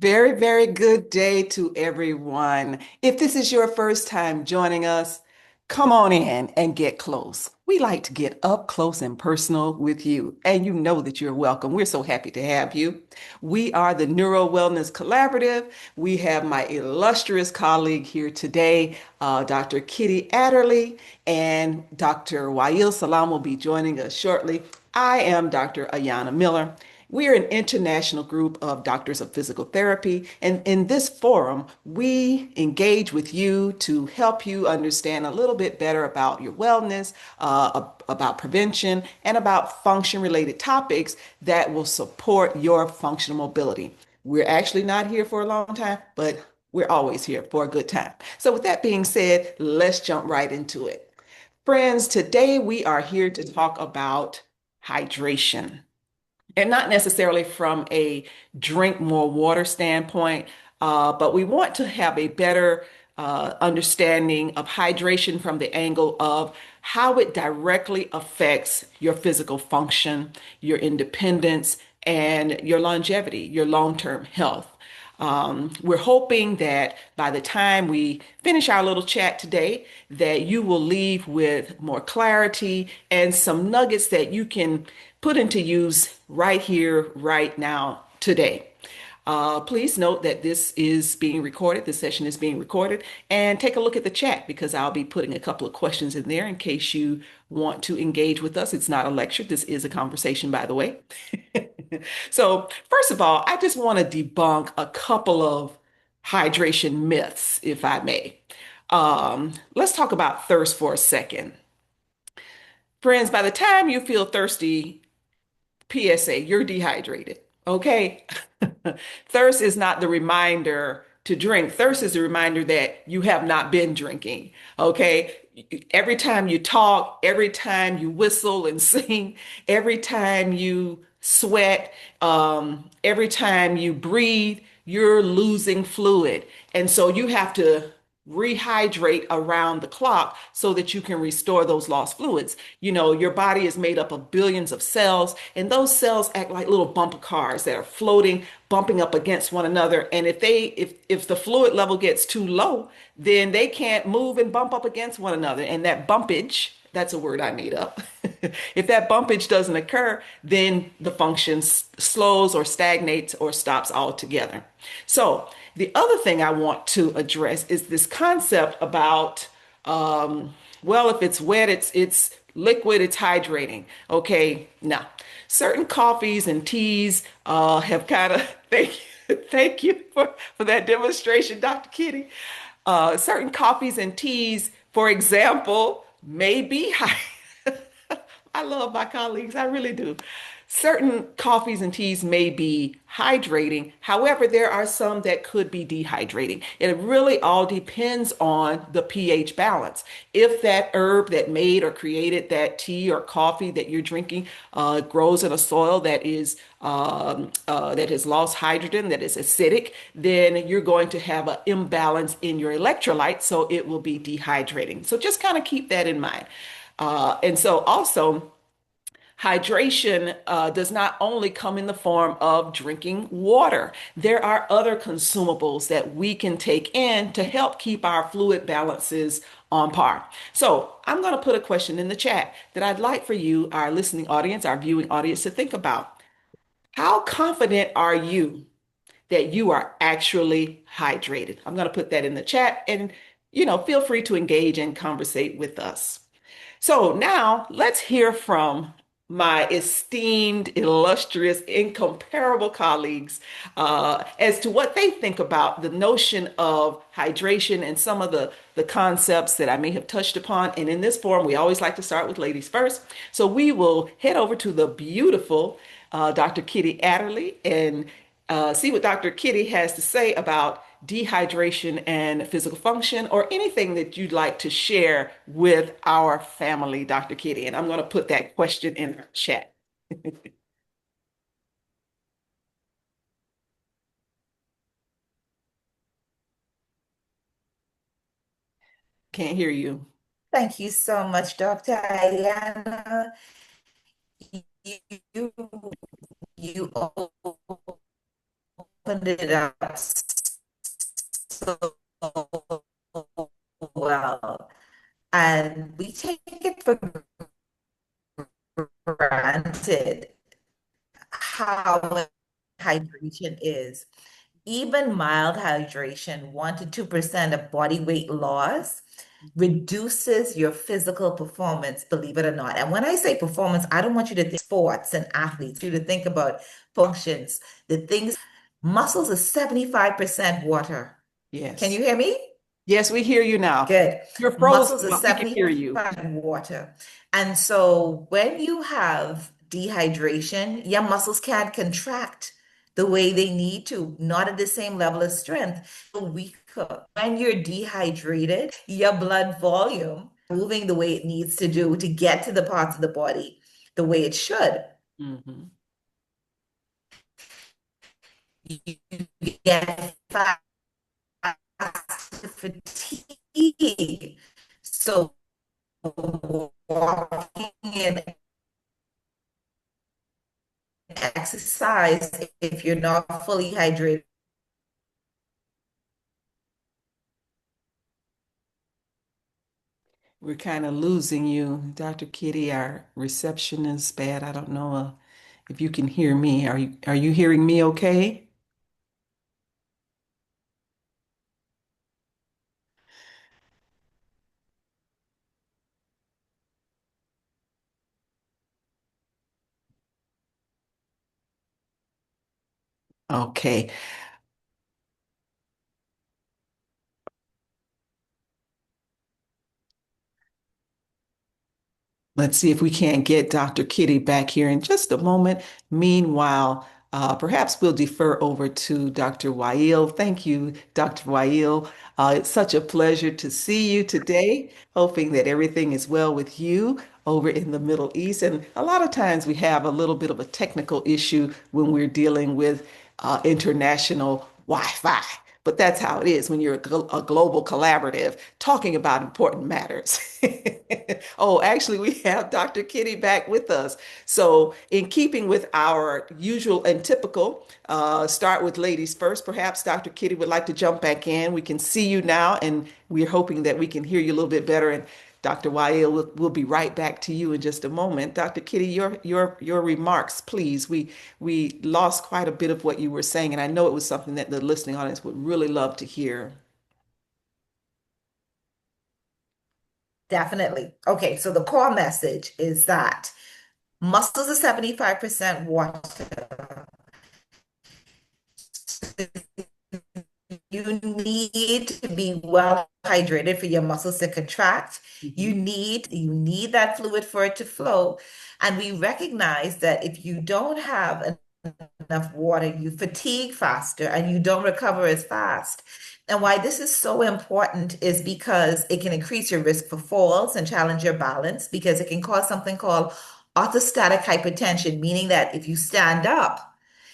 Very, very good day to everyone. If this is your first time joining us, come on in and get close. We like to get up close and personal with you, and you know that you're welcome. We're so happy to have you. We are the Neuro-Wellness Collaborative. We have my illustrious colleague here today, Dr. Kitty Adderley, and Dr. Wail Salam will be joining us shortly. I am Dr. Ayana Miller. We are an international group of doctors of physical therapy, and in this forum, we engage with you to help you understand a little bit better about your wellness, about prevention, and about function-related topics that will support your functional mobility. We're actually not here for a long time, but we're always here for a good time. So with that being said, let's jump right into it. Friends, today we are here to talk about hydration and not necessarily from a drink more water standpoint, but we want to have a better understanding of hydration from the angle of how it directly affects your physical function, your independence, and your longevity, your long-term health. We're hoping that by the time we finish our little chat today, that you will leave with more clarity and some nuggets that you can put into use right here, right now, today. Please note that this is being recorded. This session is being recorded. And take a look at the chat because I'll be putting a couple of questions in there in case you want to engage with us. It's not a lecture. This is a conversation, by the way. So, first of all, I just want to debunk a couple of hydration myths, if I may. Let's talk about thirst for a second. Friends, by the time you feel thirsty, PSA, you're dehydrated. Okay. Thirst is not the reminder to drink. Thirst is a reminder that you have not been drinking. Okay. Every time you talk, every time you whistle and sing, every time you sweat, every time you breathe, you're losing fluid. And so you have to rehydrate around the clock so that you can restore those lost fluids. You know, your body is made up of billions of cells, and those cells act like little bumper cars that are floating, bumping up against one another. And if the fluid level gets too low, then they can't move and bump up against one another. And that bumpage, that's a word I made up. If that bumpage doesn't occur, then the function slows or stagnates or stops altogether. So the other thing I want to address is this concept about, well, if it's wet, it's liquid, it's hydrating. Okay, now certain coffees and teas have kind of thank you for that demonstration, Dr. Kitty. Certain coffees and teas, for example, may be high. I love my colleagues, I really do. Certain coffees and teas may be hydrating. However, there are some that could be dehydrating. It really all depends on the pH balance. If that herb that made or created that tea or coffee that you're drinking grows in a soil that has lost hydrogen, that is acidic, then you're going to have an imbalance in your electrolytes, so it will be dehydrating. So just kind of keep that in mind. And so also, hydration does not only come in the form of drinking water. There are other consumables that we can take in to help keep our fluid balances on par. So I'm going to put a question in the chat that I'd like for you, our listening audience, our viewing audience, to think about. How confident are you that you are actually hydrated? I'm going to put that in the chat and, feel free to engage and conversate with us. So now let's hear from my esteemed, illustrious, incomparable colleagues as to what they think about the notion of hydration and some of the concepts that I may have touched upon. And in this forum, we always like to start with ladies first. So we will head over to the beautiful Dr. Kitty Adderley and see what Dr. Kitty has to say about dehydration and physical function, or anything that you'd like to share with our family, Dr. Kitty. And I'm going to put that question in the chat. Can't hear you. Thank you so much, Dr. Ayana. You, you opened it up so well. And we take it for granted how hydration is. Even mild hydration, 1 to 2% of body weight loss, reduces your physical performance, believe it or not. And when I say performance, I don't want you to think sports and athletes, you to think about functions, the things, muscles are 75% water. Can Yes. you hear me? Yes, we hear you now. Good. You're frozen, Muscles are but we can hear you. 75 water. And so when you have dehydration, your muscles can't contract the way they need to, not at the same level of strength. Weaker. When you're dehydrated, your blood volume moving the way it needs to do to get to the parts of the body the way it should. Mhm. You get fast fatigue. So walking and exercise, if you're not fully hydrated, We're kind of losing you, Dr. Kitty. Our reception is bad. I don't know if you can hear me. Are you hearing me okay? Okay. Let's see if we can't get Dr. Kitty back here in just a moment. Meanwhile, perhaps we'll defer over to Dr. Wail. Thank you, Dr. Wail. It's such a pleasure to see you today, hoping that everything is well with you over in the Middle East. And a lot of times we have a little bit of a technical issue when we're dealing with international Wi-Fi. But that's how it is when you're a global collaborative talking about important matters. Oh, actually, we have Dr. Kitty back with us. So, in keeping with our usual and typical, start with ladies first. Perhaps Dr. Kitty would like to jump back in. We can see you now, and we're hoping that we can hear you a little bit better. And Dr. Wael, we'll be right back to you in just a moment. Dr. Kitty, your remarks, please. We lost quite a bit of what you were saying, and I know it was something that the listening audience would really love to hear. definitely. Okay, so the core message is that muscles are 75% water. You need to be well hydrated for your muscles to contract. Mhm. You need that fluid for it to flow. And we recognize that if you don't have enough water, you fatigue faster and you don't recover as fast. And why this is so important is because it can increase your risk for falls and challenge your balance because it can cause something called orthostatic hypertension, meaning that if you stand up,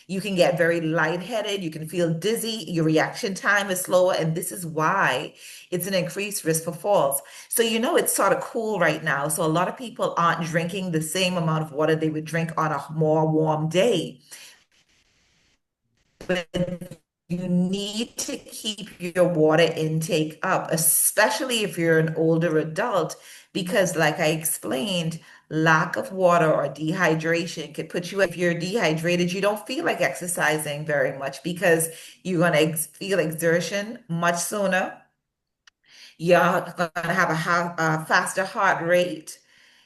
you can get very lightheaded, you can feel dizzy, your reaction time is slower, and this is why it's an increased risk for falls. So, it's sort of cool right now. So, a lot of people aren't drinking the same amount of water they would drink on a more warm day. But you need to keep your water intake up, especially if you're an older adult, because, like I explained, lack of water or dehydration could put you, if you're dehydrated, you don't feel like exercising very much because you're going to feel exertion much sooner. You're going to have a faster heart rate.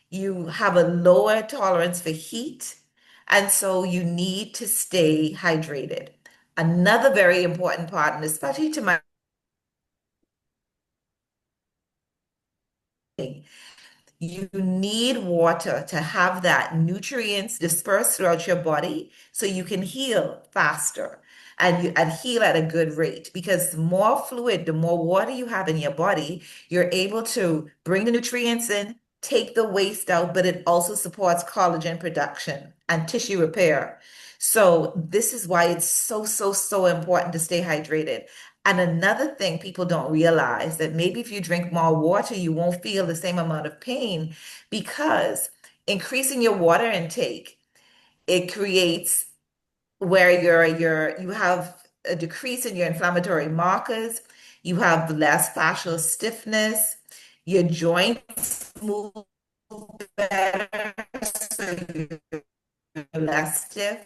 You have a lower tolerance for heat, and so you need to stay hydrated. Another very important part, and especially to my you need water to have that nutrients dispersed throughout your body so you can heal faster and heal at a good rate. Because the more fluid, the more water you have in your body, you're able to bring the nutrients in, take the waste out, but it also supports collagen production and tissue repair. So this is why it's so, so, so important to stay hydrated. And another thing people don't realize that maybe if you drink more water, you won't feel the same amount of pain because increasing your water intake, it creates where you have a decrease in your inflammatory markers. You have less fascial stiffness. Your joints move better, so you're less stiff.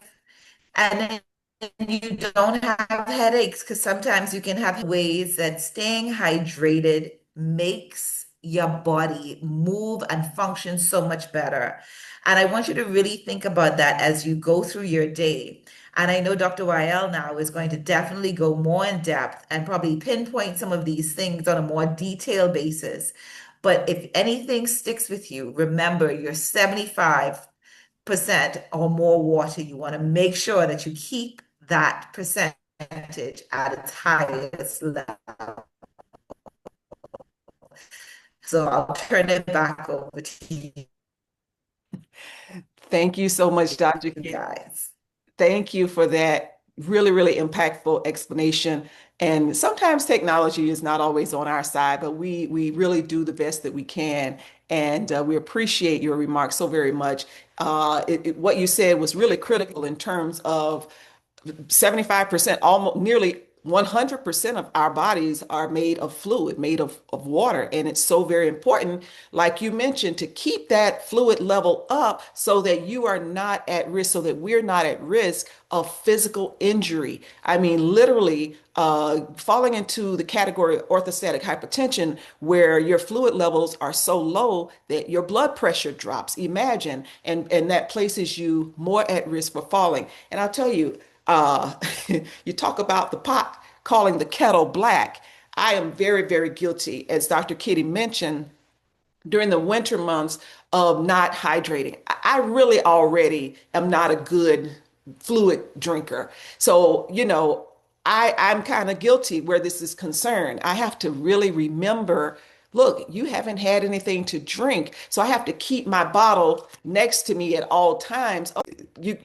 And then you don't have headaches because sometimes you can have ways that staying hydrated makes your body move and function so much better. And I want you to really think about that as you go through your day. And I know Dr. Wael now is going to definitely go more in depth and probably pinpoint some of these things on a more detailed basis. But if anything sticks with you, remember you're 75% or more water. You want to make sure that you keep that percentage at its highest level. So I'll turn it back over to you Thank you so much, Dr. King. guys. Thank you for that really, really impactful explanation. And sometimes technology is not always on our side, but we really do the best that we can. And we appreciate your remarks so very much. What you said was really critical in terms of 75%, almost nearly 100% of our bodies are made of fluid, made of water. And it's so very important, like you mentioned, to keep that fluid level up so that you are not at risk, so that we're not at risk of physical injury. I mean, literally falling into the category of orthostatic hypertension, where your fluid levels are so low that your blood pressure drops. Imagine, and that places you more at risk for falling. And I'll tell you, uh, you talk about the pot calling the kettle black. I am very, very guilty, as Dr. Kitty mentioned, during the winter months of not hydrating. I really already am not a good fluid drinker. So, I'm kind of guilty where this is concerned. I have to really remember, look, you haven't had anything to drink. So I have to keep my bottle next to me at all times. Oh, you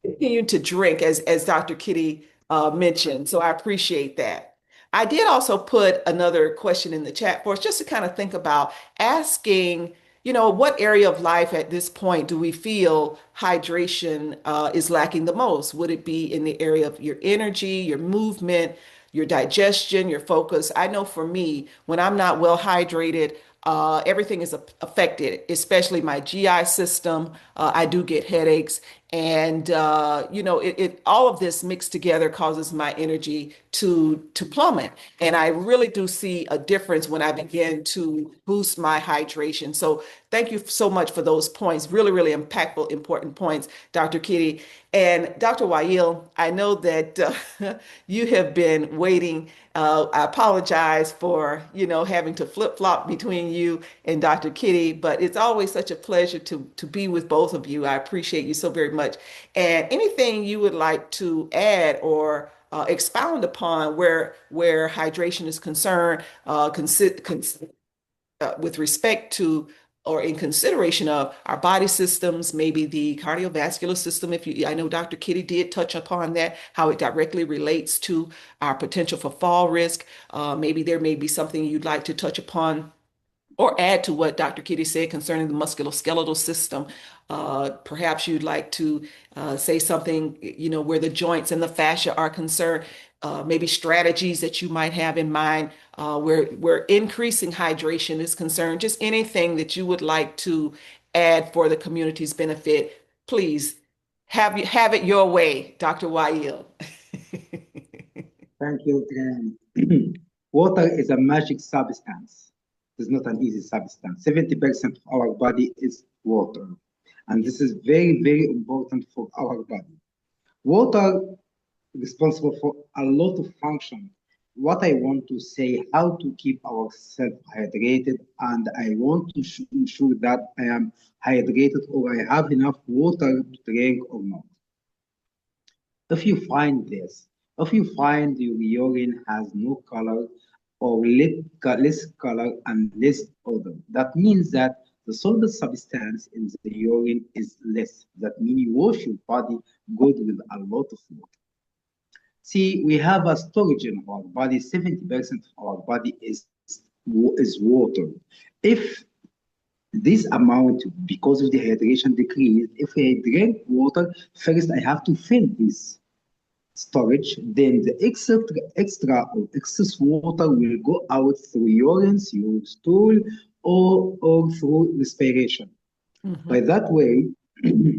continue to drink, as Dr. Kitty mentioned. So I appreciate that. I did also put another question in the chat for us, just to kind of think about asking, what area of life at this point do we feel hydration is lacking the most? Would it be in the area of your energy, your movement, your digestion, your focus? I know for me, when I'm not well hydrated, everything is affected, especially my GI system. I do get headaches, and all of this mixed together causes my energy to plummet. And I really do see a difference when I begin to boost my hydration. So thank you so much for those points. Really, really impactful, important points, Dr. Kitty. And Dr. Wail, I know that you have been waiting. I apologize for, having to flip-flop between you and Dr. Kitty, but it's always such a pleasure to be with both of you. I appreciate you so very much. And anything you would like to add or expound upon where hydration is concerned, with respect to or in consideration of our body systems, maybe the cardiovascular system. I know Dr. Kitty did touch upon that, how it directly relates to our potential for fall risk. Maybe there may be something you'd like to touch upon or add to what Dr. Kitty said concerning the musculoskeletal system. Perhaps you'd like to say something, where the joints and the fascia are concerned, maybe strategies that you might have in mind, where increasing hydration is concerned, just anything that you would like to add for the community's benefit. Please have it your way, Dr. Wael. Thank you. Water is a magic substance. It's not an easy substance. 70% of our body is water. And this is very, very important for our body. Water is responsible for a lot of function. What I want to say, how to keep ourselves hydrated, and I want to ensure that I am hydrated or I have enough water to drink or not. If you find this, if you find your urine has no color or less color and less odor, that means that the solid substance in the urine is less. That means you wash your body good with a lot of water. See, we have a storage in our body. 70% of our body is water. If this amount, because of the hydration decrease, if I drink water, first I have to fill this storage, then the extra or excess water will go out through urine, through stool, or through respiration. By Mhm. that way,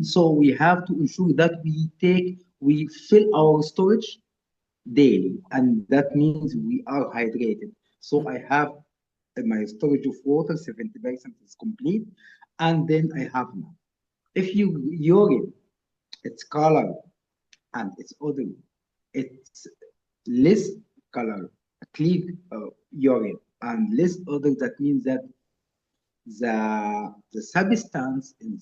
so we have to ensure that we fill our storage daily, and that means we are hydrated. So I have my storage of water, 70% is complete, and then I have enough. If you urine, its color and its odor, it's less color, clean urine, and less odor. That means that the substance in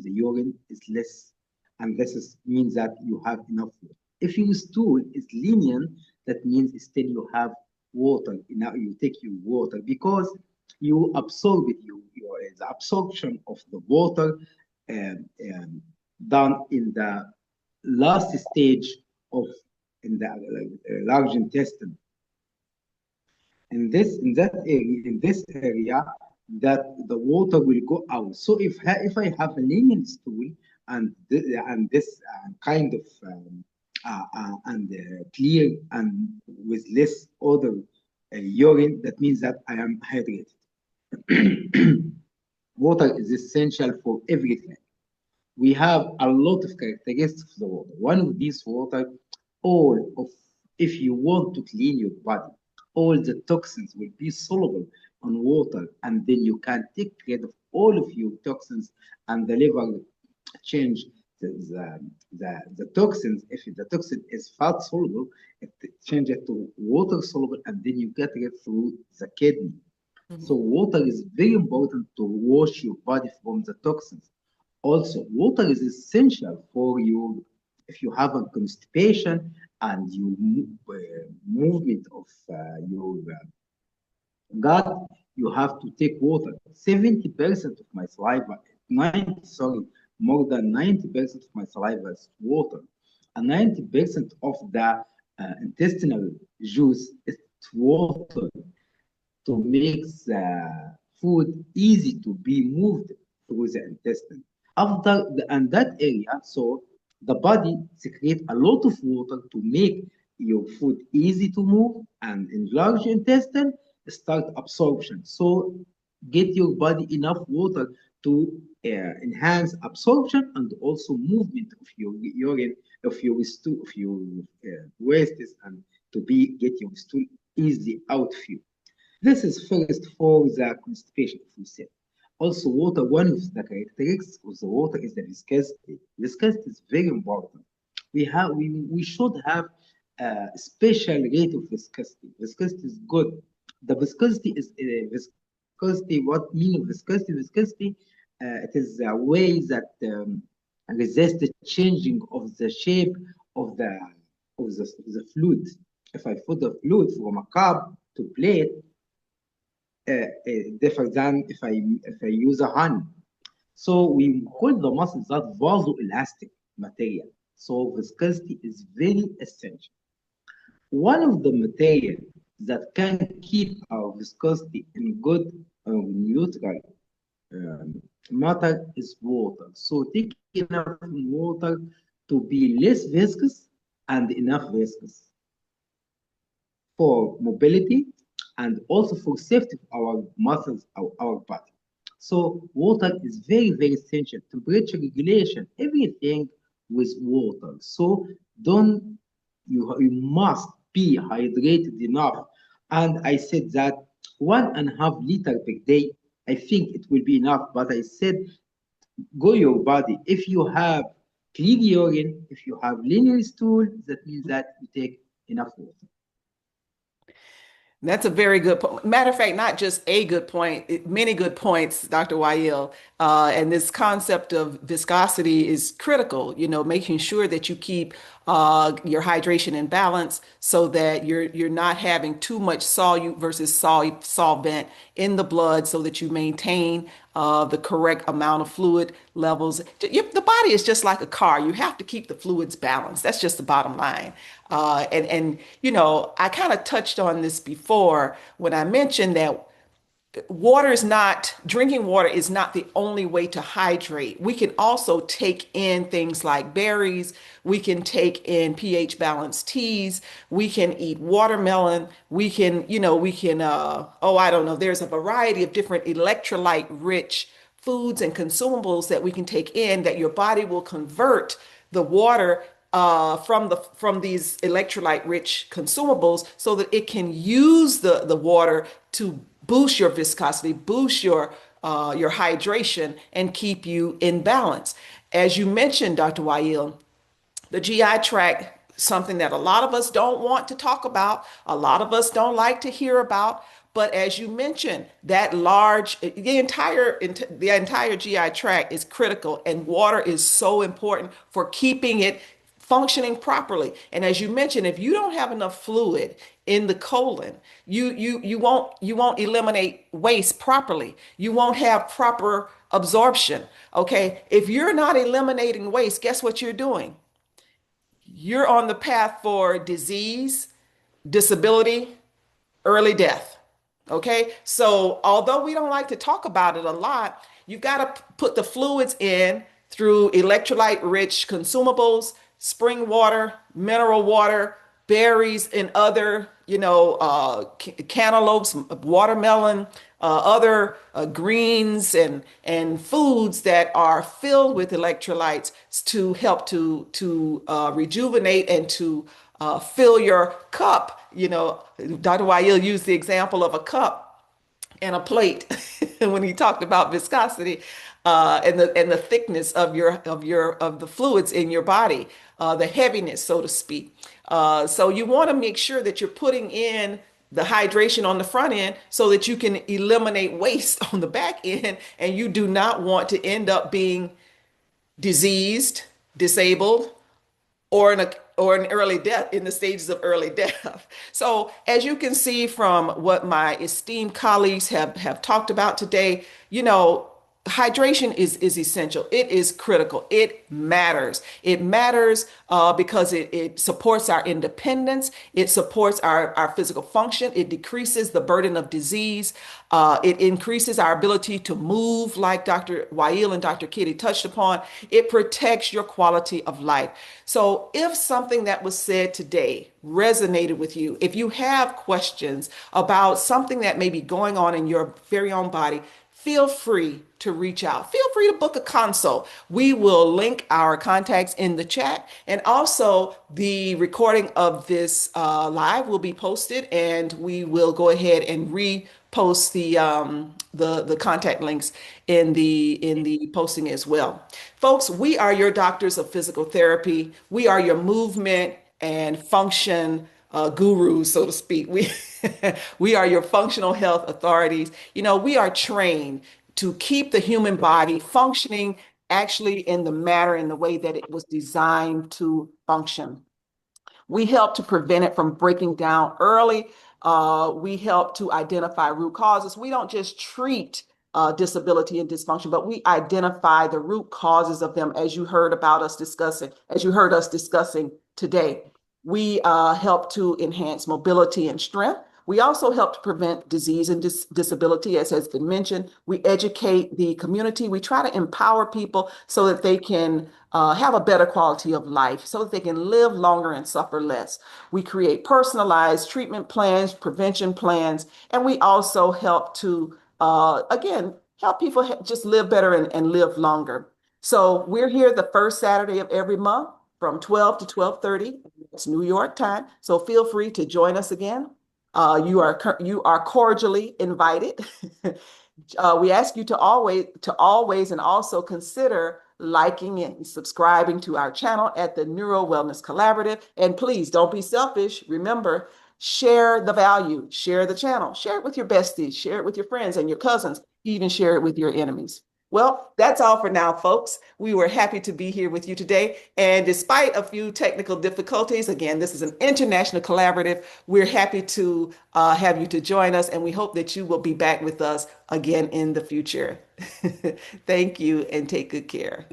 the urine is less, and means that you have enough water. If your stool is lenient, that means still you have water. Now you take your water because you absorb it. The absorption of the water um, um, done in the last stage of in the large intestine. In this area that the water will go out. So if I have a linear stool and this kind of and clear and with less odor urine, that means that I am hydrated. Water is essential for everything. We have a lot of characteristics of the water. One of these water, all of, if you want to clean your body, all the toxins will be soluble on water, and then you can take rid of all of your toxins, and the liver change the toxins. If the toxin is fat soluble, it change it to water soluble, and then you get it through the kidney. So Mhm. water is very important to wash your body from the toxins. Also, water is essential for you if you have a constipation and you movement of your gut. You have to take water. 70% of my saliva, 90, sorry, more than 90% of my saliva is water, and 90% of the intestinal juice is water to make the food easy to be moved through the intestine. And that area, so the body secrete a lot of water to make your food easy to move, and in large intestine start absorption. So get your body enough water to enhance absorption and also movement of your urine, of your wastes, and to be get your stool easy out of you. This is first for the constipation, if we say. Also, water, one of the characteristics of the water is the viscosity. Viscosity is very important. We should have a special rate of viscosity. Viscosity is good. The viscosity is viscosity. What mean of viscosity? Viscosity, it is a way that resists the changing of the shape of the fluid. If I put the fluid from a cup to plate, different than if I use a honey. So we call the muscles that vasoelastic material. So viscosity is very essential. One of the material that can keep our viscosity in good neutral matter is water. So take enough water to be less viscous and enough viscous for mobility and also for safety of our muscles, our body. So water is very, very essential. Temperature regulation, everything with water. So don't you must be hydrated enough. And I said that 1.5 liter per day, I think it will be enough. But I said go your body. If you have clean urine, if you have linear stool, that means that you take enough water. That's a very good point. Matter of fact, not just a good point, many good points, Dr. Wail. And this concept of viscosity is critical, making sure that you keep your hydration in balance so that you're not having too much solute versus solvent in the blood so that you maintain the correct amount of fluid levels. The body is just like a car. You have to keep the fluids balanced. That's just the bottom line. And I kind of touched on this before when I mentioned that drinking water is not the only way to hydrate. We can also take in things like berries. We can take in pH balanced teas. We can eat watermelon. I don't know, there's a variety of different electrolyte rich foods and consumables that we can take in that your body will convert the water from these electrolyte rich consumables so that it can use the water to boost your viscosity, boost your hydration, and keep you in balance. As you mentioned, Dr. Wail, the GI tract, something that a lot of us don't want to talk about, a lot of us don't like to hear about. But as you mentioned, the entire GI tract is critical, and water is so important for keeping it functioning properly. And as you mentioned, if you don't have enough fluid in the colon, you won't eliminate waste properly. You won't have proper absorption. Okay. If you're not eliminating waste, guess what you're doing? You're on the path for disease, disability, early death. Okay. So although we don't like to talk about it a lot, you've got to put the fluids in through electrolyte rich consumables, spring water, mineral water, berries, and other, cantaloupes, watermelon, other greens and foods that are filled with electrolytes to help to rejuvenate and to fill your cup. Dr. Wail used the example of a cup and a plate when he talked about viscosity and the thickness of the fluids in your body, the heaviness, so to speak. So you want to make sure that you're putting in the hydration on the front end so that you can eliminate waste on the back end, and you do not want to end up being diseased, disabled, or an early death, in the stages of early death. So as you can see from what my esteemed colleagues have talked about today, hydration is essential. It is critical. It matters. It matters because it supports our independence. It supports our physical function. It decreases the burden of disease. It increases our ability to move, like Dr. Wail and Dr. Kitty touched upon. It protects your quality of life. So if something that was said today resonated with you, if you have questions about something that may be going on in your very own body, feel free to reach out. Feel free to book a consult. We will link our contacts in the chat, and also the recording of this live will be posted, and we will go ahead and repost the contact links in the posting as well. Folks, we are your doctors of physical therapy. We are your movement and function gurus, so to speak. We are your functional health authorities. We are trained to keep the human body functioning actually in the manner, in the way that it was designed to function. We help to prevent it from breaking down early. We help to identify root causes. We don't just treat disability and dysfunction, but we identify the root causes of them, as you heard us discussing today. We help to enhance mobility and strength. We also help to prevent disease and disability, as has been mentioned. We educate the community. We try to empower people so that they can have a better quality of life, so that they can live longer and suffer less. We create personalized treatment plans, prevention plans, and we also help to, again, help people just live better and live longer. So we're here the first Saturday of every month from 12 to 12:30. It's New York time. So feel free to join us again. You are cordially invited. We ask you to always and also consider liking and subscribing to our channel at the Neuro-Wellness Collaborative. And please don't be selfish. Remember, share the value, share the channel, share it with your besties, share it with your friends and your cousins, even share it with your enemies. Well, that's all for now, folks. We were happy to be here with you today. And despite a few technical difficulties, again, this is an international collaborative. We're happy to have you to join us, and we hope that you will be back with us again in the future. Thank you, and take good care.